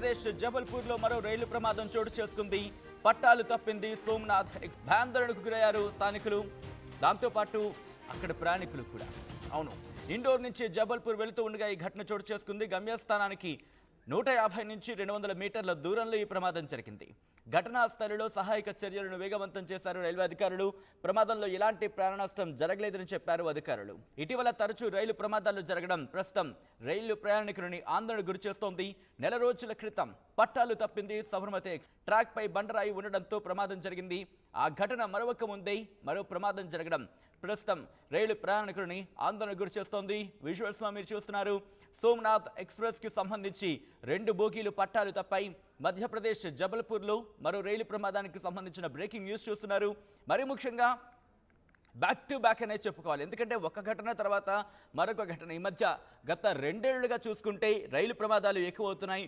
మధ్యప్రదేశ్ జబల్పూర్లో మరో రైలు ప్రమాదం చోటు చేసుకుంది. పట్టాలు తప్పింది సోమనాథ్ భయాందోళనకు గురయ్యారు స్థానికులు, దాంతోపాటు అక్కడ ప్రయాణికులు కూడా. అవును, ఇండోర్ నుంచి జబల్పూర్ వెళుతూ ఉండగా ఈ ఘటన చోటు చేసుకుంది. గమ్యస్థానానికి 150 నుంచి 200 మీటర్ల దూరంలో ఈ ప్రమాదం జరిగింది. ఘటనా స్థలిలో సహాయక చర్యలను వేగవంతం చేశారు రైల్వే అధికారులు. ప్రమాదంలో ఎలాంటి ప్రాణ నష్టం జరగలేదని చెప్పారు అధికారులు. ఇటీవల తరచూ రైలు ప్రమాదాలు జరగడం ప్రస్తుతం రైలు ప్రయాణికులని ఆందోళన గురిచేస్తోంది. నెల రోజుల క్రితం పట్టాలు తప్పింది సబర్మతి ట్రాక్ పై బండరాయి ఉండడంతో ప్రమాదం జరిగింది. ఆ ఘటన మరొక ముందే మరో ప్రమాదం జరగడం ప్రస్తుతం రైలు ప్రయాణికులని ఆందోళన గురిచేస్తోంది. విజువల్స్ లో మీరు చూస్తున్నారు. సోమనాథ్ ఎక్స్ప్రెస్ కి సంబంధించి 2 బోగీలు పట్టాలు తప్పాయి. మధ్యప్రదేశ్ జబల్పూర్లో మరో రైలు ప్రమాదానికి సంబంధించిన బ్రేకింగ్ న్యూస్ చూస్తున్నారు. మరి ముఖ్యంగా బ్యాక్ టు బ్యాక్ అనే చెప్పుకోవాలి. ఎందుకంటే ఒక ఘటన తర్వాత మరొక ఘటన. ఈ మధ్య గత 2 ఏళ్లుగా చూసుకుంటే రైలు ప్రమాదాలు ఎక్కువ అవుతున్నాయి.